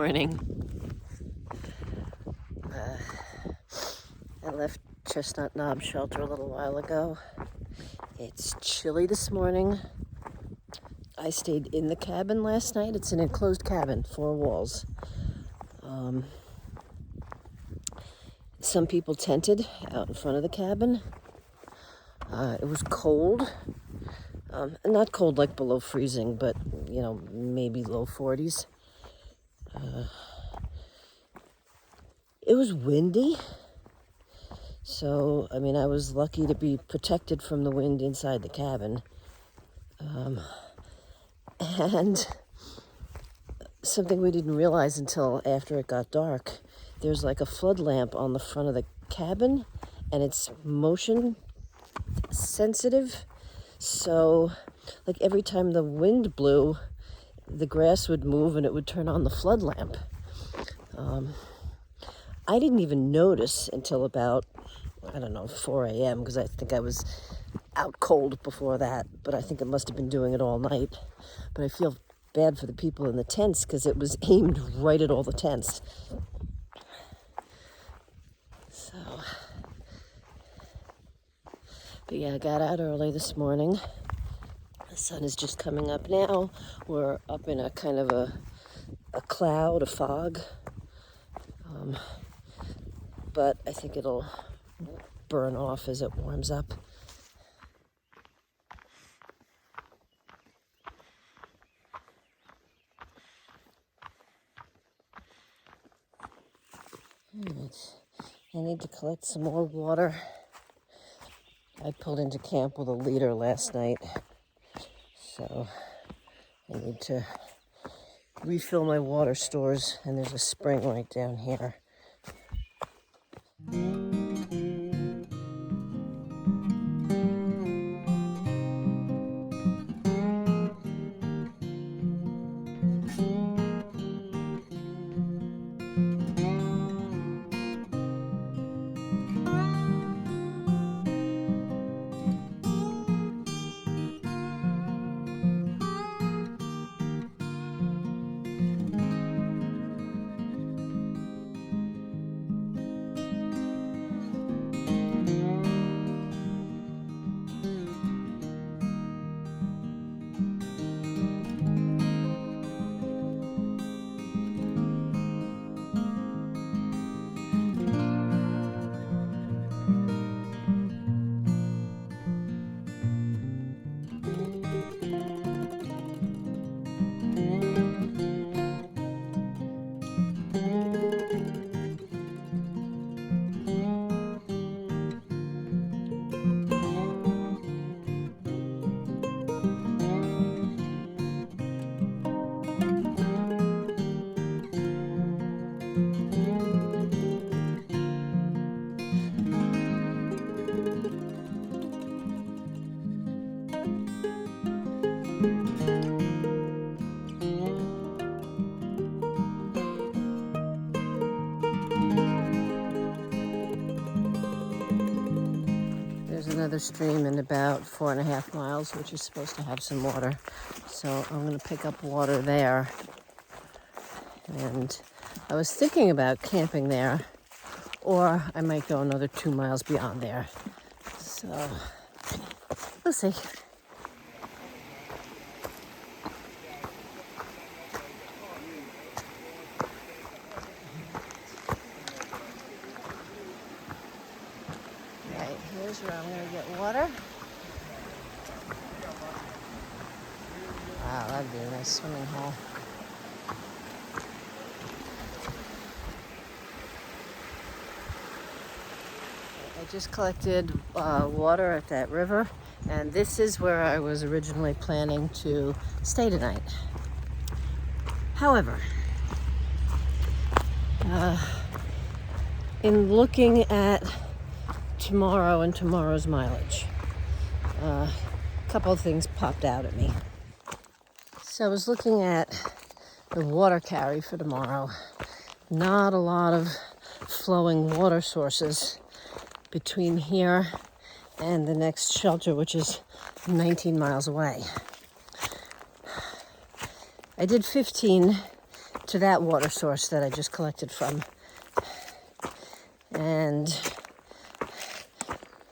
morning. I left Chestnut Knob shelter a little while ago. It's chilly this morning. I stayed in the cabin last night. It's an enclosed cabin, 4 walls. Some people tented out in front of the cabin. It was cold. Not cold like below freezing, but, maybe low 40s. It was windy. So, I was lucky to be protected from the wind inside the cabin. And something we didn't realize until after it got dark, there's like a flood lamp on the front of the cabin, and it's motion sensitive. So, like every time the wind blew, the grass would move and it would turn on the flood lamp. I didn't even notice until about, 4 a.m. because I think I was out cold before that, but I think it must have been doing it all night. But I feel bad for the people in the tents because it was aimed right at all the tents. So, but yeah, I got out early this morning. The sun is just coming up now. We're up in a kind of a cloud, a fog. But I think it'll burn off as it warms up. I need to collect some more water. I pulled into camp with a liter last night, so I need to refill my water stores, and there's a spring right down here. Another stream in about 4.5 miles, which is supposed to have some water. So I'm going to pick up water there. And I was thinking about camping there, or I might go another 2 miles beyond there. So we'll see. Here's where I'm going to get water. Wow, that'd be a nice swimming hole. I just collected water at that river, and this is where I was originally planning to stay tonight. However, in looking at tomorrow and tomorrow's mileage, a couple of things popped out at me. So I was looking at the water carry for tomorrow. Not a lot of flowing water sources between here and the next shelter, which is 19 miles away. I did 15 to that water source that I just collected from. And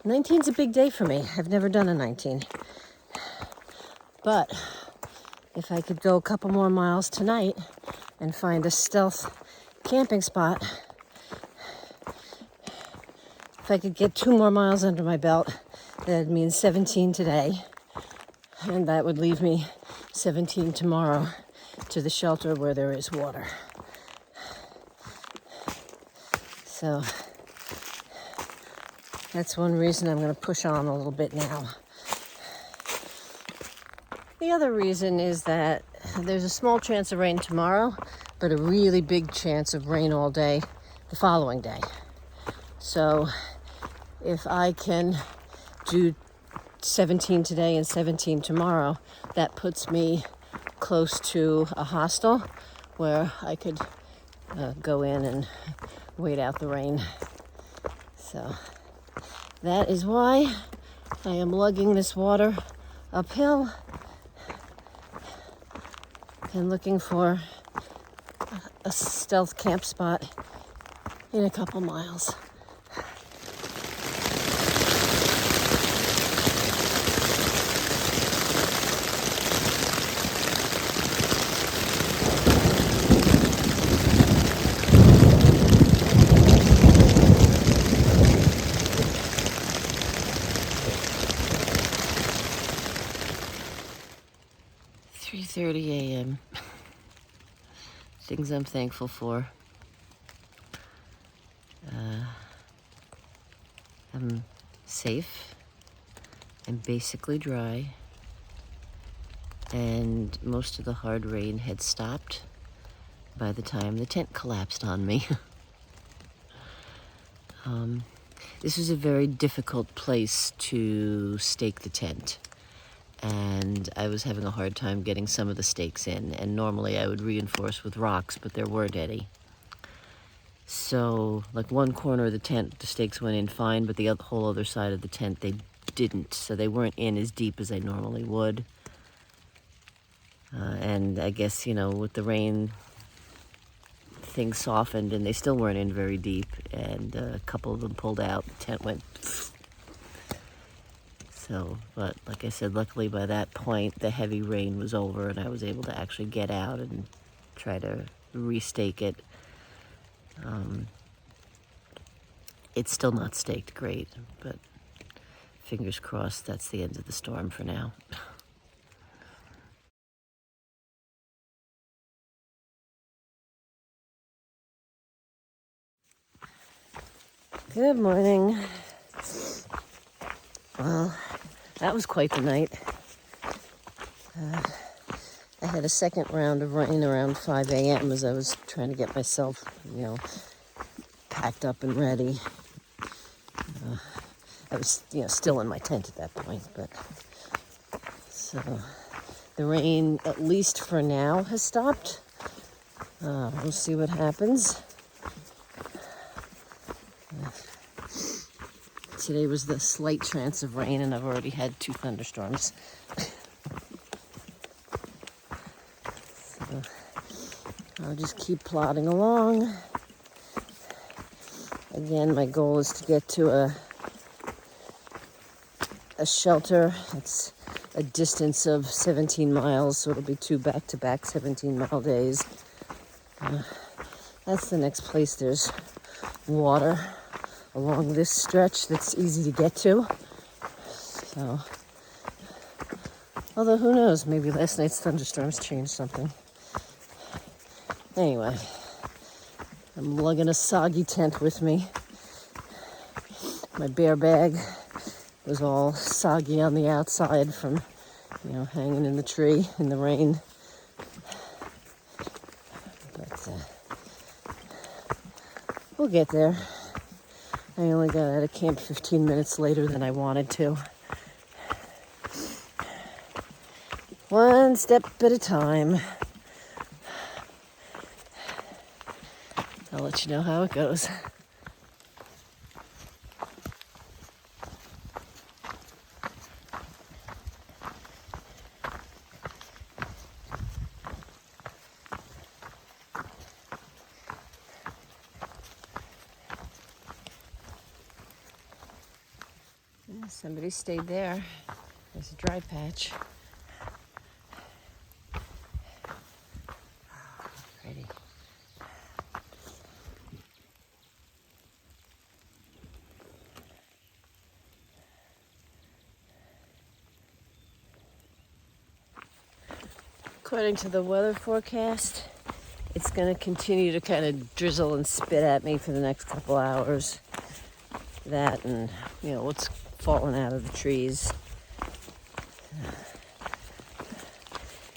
19's a big day for me. I've never done a 19. But if I could go a couple more miles tonight and find a stealth camping spot, if I could get 2 more miles under my belt, that means 17 today. And that would leave me 17 tomorrow to the shelter where there is water. So that's one reason I'm going to push on a little bit now. The other reason is that there's a small chance of rain tomorrow, but a really big chance of rain all day the following day. So if I can do 17 today and 17 tomorrow, that puts me close to a hostel where I could go in and wait out the rain. So that is why I am lugging this water uphill and looking for a stealth camp spot in a couple miles. A.m. Things I'm thankful for. I'm safe. I'm basically dry. And most of the hard rain had stopped by the time the tent collapsed on me. This was a very difficult place to stake the tent. And I was having a hard time getting some of the stakes in. And normally I would reinforce with rocks, but there weren't any. So, like one corner of the tent, the stakes went in fine, but the whole other side of the tent, they didn't. So they weren't in as deep as they normally would. And I guess, with the rain, things softened and they still weren't in very deep. And a couple of them pulled out, the tent went... So, but like I said, luckily by that point, the heavy rain was over and I was able to actually get out and try to restake it. It's still not staked great, but fingers crossed that's the end of the storm for now. Good morning. Well, that was quite the night. I had a second round of rain around 5 a.m. as I was trying to get myself, packed up and ready. I was, still in my tent at that point, but so the rain, at least for now, has stopped. We'll see what happens. Today was the slight chance of rain, and I've already had 2 thunderstorms. So I'll just keep plodding along. Again, my goal is to get to a shelter. It's a distance of 17 miles, so it'll be 2 back-to-back 17-mile days. That's the next place there's water along this stretch that's easy to get to. So, although who knows, maybe last night's thunderstorms changed something. Anyway, I'm lugging a soggy tent with me. My bear bag was all soggy on the outside from, hanging in the tree in the rain. But we'll get there. I only got out of camp 15 minutes later than I wanted to. One step at a time. I'll let you know how it goes. Somebody stayed there. There's a dry patch. Oh, pretty. According to the weather forecast, it's going to continue to kind of drizzle and spit at me for the next couple hours. That and, what's falling out of the trees.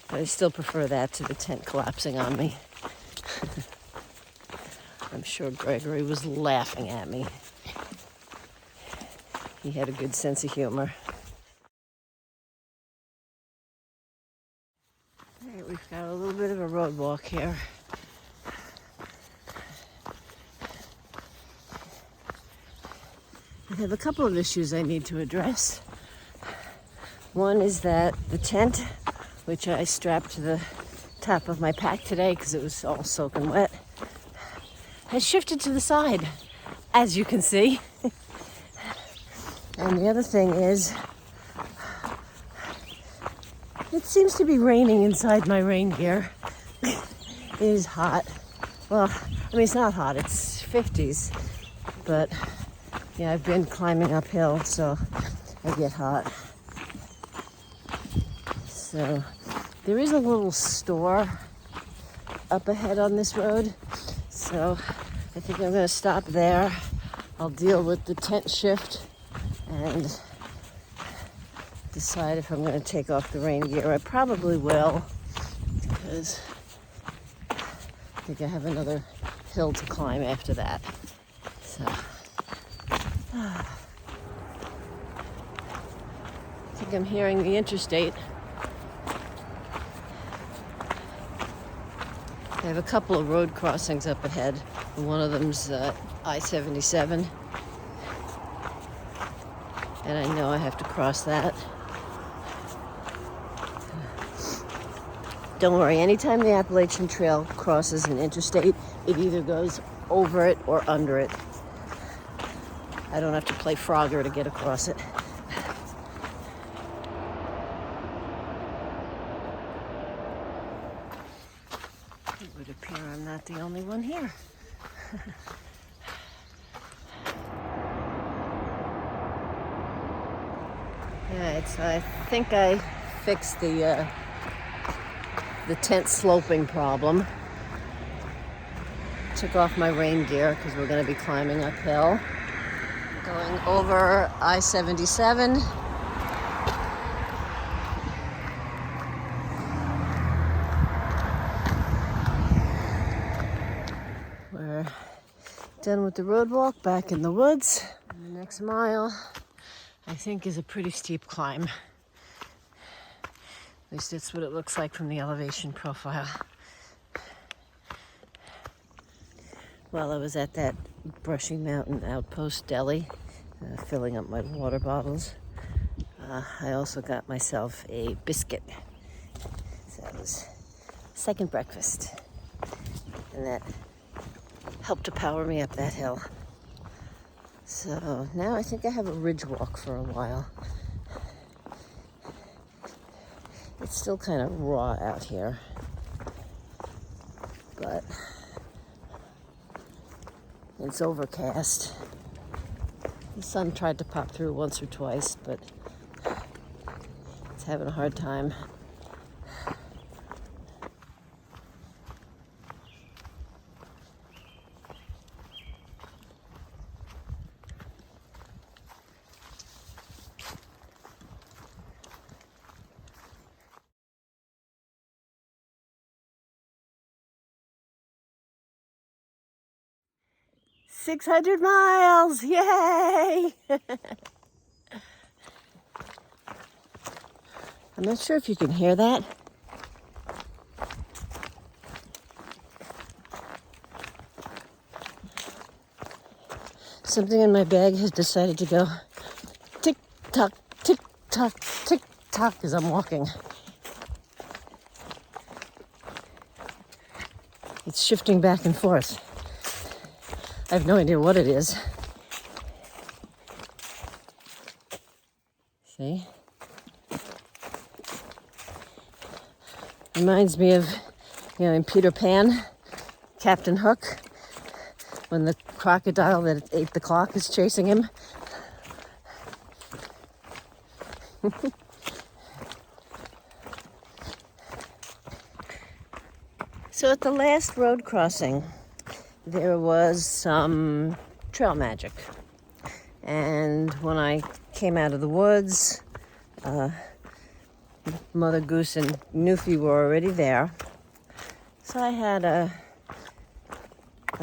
But I still prefer that to the tent collapsing on me. I'm sure Gregory was laughing at me. He had a good sense of humor. All right, we've got a little bit of a road walk here. I have a couple of issues I need to address. One is that the tent, which I strapped to the top of my pack today because it was all soaking wet, has shifted to the side, as you can see. And the other thing is, it seems to be raining inside my rain gear. It is hot. Well, it's not hot, it's 50s, but yeah, I've been climbing uphill, so I get hot. So there is a little store up ahead on this road, so I think I'm going to stop there. I'll deal with the tent shift and decide if I'm going to take off the rain gear. I probably will, because I think I have another hill to climb after that. So I think I'm hearing the interstate. I have a couple of road crossings up ahead. One of them's I-77. And I know I have to cross that. Don't worry, anytime the Appalachian Trail crosses an interstate, it either goes over it or under it. I don't have to play Frogger to get across it. It would appear I'm not the only one here. Alright, so I think I fixed the tent sloping problem. Took off my rain gear because we're going to be climbing uphill. Going over I-77. We're done with the road walk, back in the woods. And the next mile, I think, is a pretty steep climb. At least that's what it looks like from the elevation profile. While I was at that Brushy Mountain Outpost deli, filling up my water bottles, I also got myself a biscuit. So that was second breakfast. And that helped to power me up that hill. So now I think I have a ridge walk for a while. It's still kind of raw out here, but it's overcast. The sun tried to pop through once or twice, but it's having a hard time. "600 miles, yay!" I'm not sure if you can hear that. Something in my bag has decided to go tick-tock, tick-tock, tick-tock as I'm walking. It's shifting back and forth. I have no idea what it is. See? Reminds me of, in Peter Pan, Captain Hook, when the crocodile that ate the clock is chasing him. So at the last road crossing, there was some trail magic. And when I came out of the woods, Mother Goose and Newfie were already there. So I had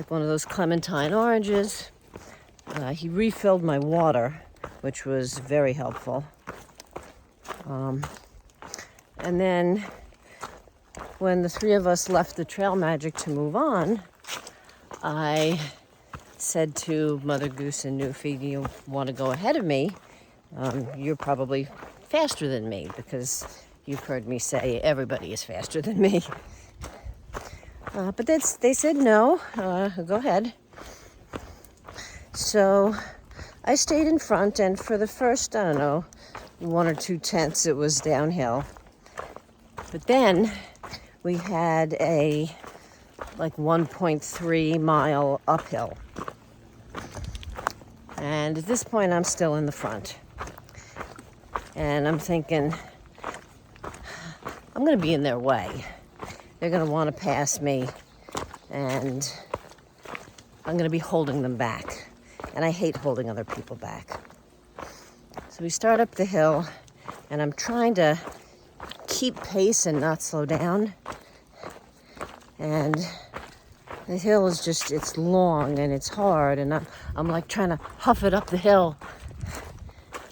one of those clementine oranges. He refilled my water, which was very helpful. And then when the three of us left the trail magic to move on, I said to Mother Goose and Newfie, "Do you want to go ahead of me? You're probably faster than me," because you've heard me say everybody is faster than me. But they said no, go ahead. So I stayed in front, and for the first, 1 or 2 tenths, it was downhill. But then we had a 1.3 mile uphill. And at this point, I'm still in the front. And I'm thinking, I'm going to be in their way. They're going to want to pass me, and I'm going to be holding them back. And I hate holding other people back. So we start up the hill, and I'm trying to keep pace and not slow down. And the hill is it's long and it's hard, and I'm trying to huff it up the hill.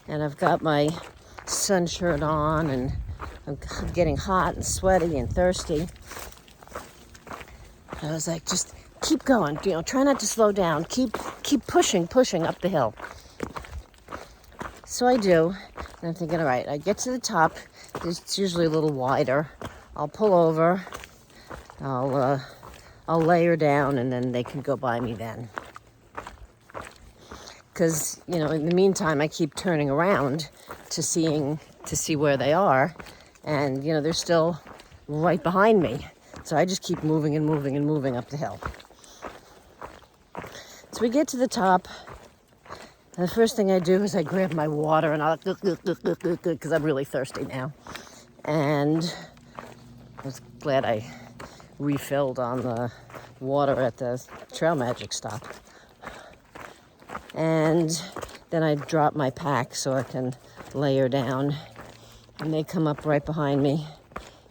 And I've got my sun shirt on, and I'm getting hot and sweaty and thirsty. I was like, just keep going, try not to slow down. Keep pushing up the hill. So I do, and I'm thinking, all right, I get to the top. It's usually a little wider. I'll pull over. I'll layer down, and then they can go by me then. Because, in the meantime, I keep turning around to see where they are. And, they're still right behind me. So I just keep moving and moving and moving up the hill. So we get to the top. And the first thing I do is I grab my water, and because I'm really thirsty now. And I was glad I refilled on the water at the Trail Magic stop. And then I drop my pack so I can layer down. And they come up right behind me,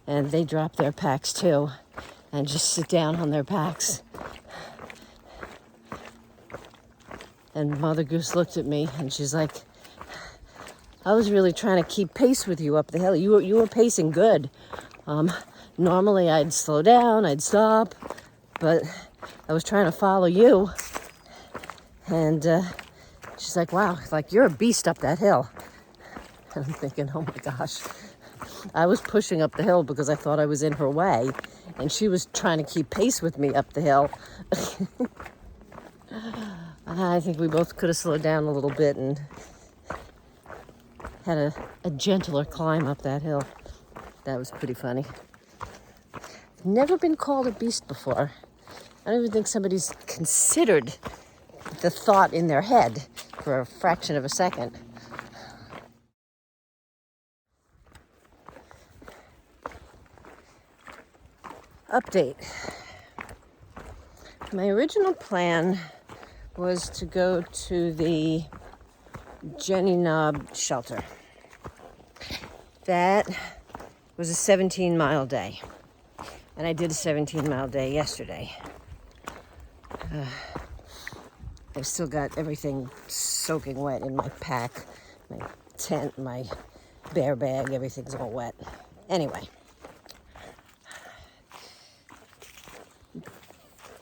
and they drop their packs too, and just sit down on their packs. And Mother Goose looked at me, and she's like, "I was really trying to keep pace with you up the hill. You were pacing good. Normally I'd slow down, I'd stop, but I was trying to follow you." And she's like, "Wow, you're a beast up that hill." And I'm thinking, oh my gosh, I was pushing up the hill because I thought I was in her way, and she was trying to keep pace with me up the hill. I think we both could have slowed down a little bit and had a gentler climb up that hill. That was pretty funny. I've never been called a beast before. I don't even think somebody's considered the thought in their head for a fraction of a second. Update. My original plan was to go to the Chestnut Knob shelter. That was a 17-mile day. And I did a 17-mile day yesterday. I've still got everything soaking wet in my pack. My tent, my bear bag, everything's all wet. Anyway.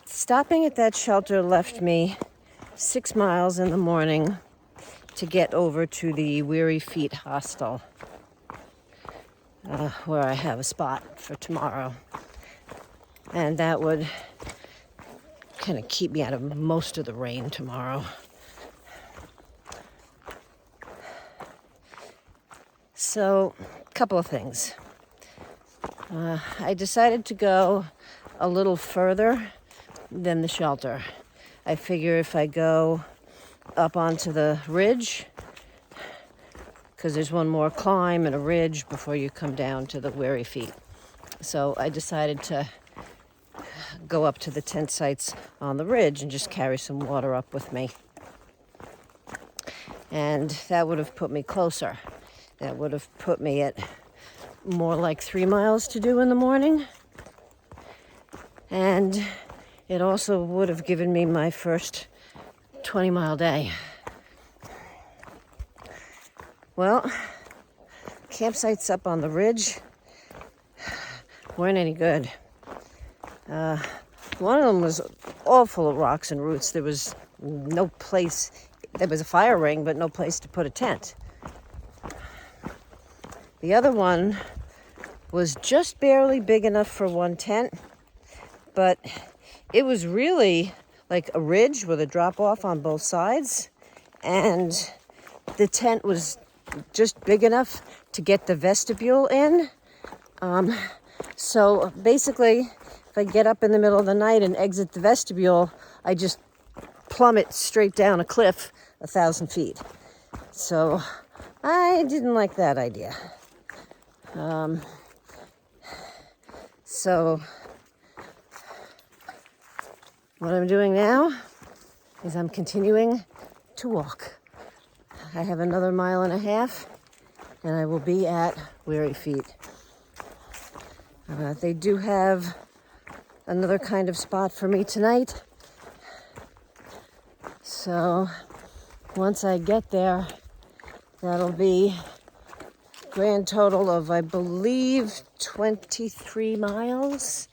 Stopping at that shelter left me 6 miles in the morning to get over to the Weary Feet Hostel, where I have a spot for tomorrow. And that would kind of keep me out of most of the rain tomorrow. So, a couple of things. I decided to go a little further than the shelter. I figure if I go up onto the ridge, because there's one more climb and a ridge before you come down to the Weary Feet. So I decided to go up to the tent sites on the ridge and just carry some water up with me. And that would have put me closer. That would have put me at more like 3 miles to do in the morning. And it also would have given me my first 20-mile day. Well, campsites up on the ridge weren't any good. One of them was all full of rocks and roots. There was no place, there was a fire ring, but no place to put a tent. The other one was just barely big enough for one tent, but it was really like a ridge with a drop off on both sides, and the tent was just big enough to get the vestibule in. So basically, if I get up in the middle of the night and exit the vestibule, I just plummet straight down a cliff 1,000 feet. So I didn't like that idea. So what I'm doing now is I'm continuing to walk. I have another 1.5 miles, and I will be at Weary Feet. They do have another kind of spot for me tonight. So once I get there, that'll be a grand total of, I believe, 23 miles.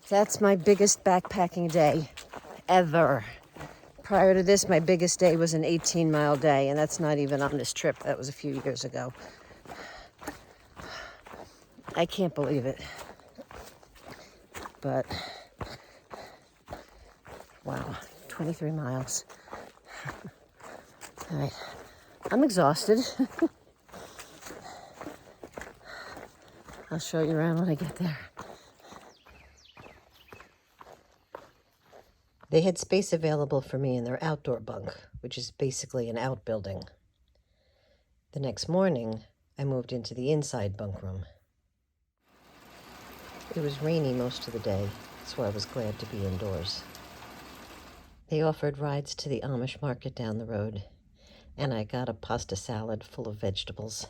That's my biggest backpacking day ever. Prior to this, my biggest day was an 18-mile day, and that's not even on this trip. That was a few years ago. I can't believe it. But, wow, 23 miles. All right, I'm exhausted. I'll show you around when I get there. They had space available for me in their outdoor bunk, which is basically an outbuilding. The next morning, I moved into the inside bunk room. It was rainy most of the day, so I was glad to be indoors. They offered rides to the Amish market down the road, and I got a pasta salad full of vegetables.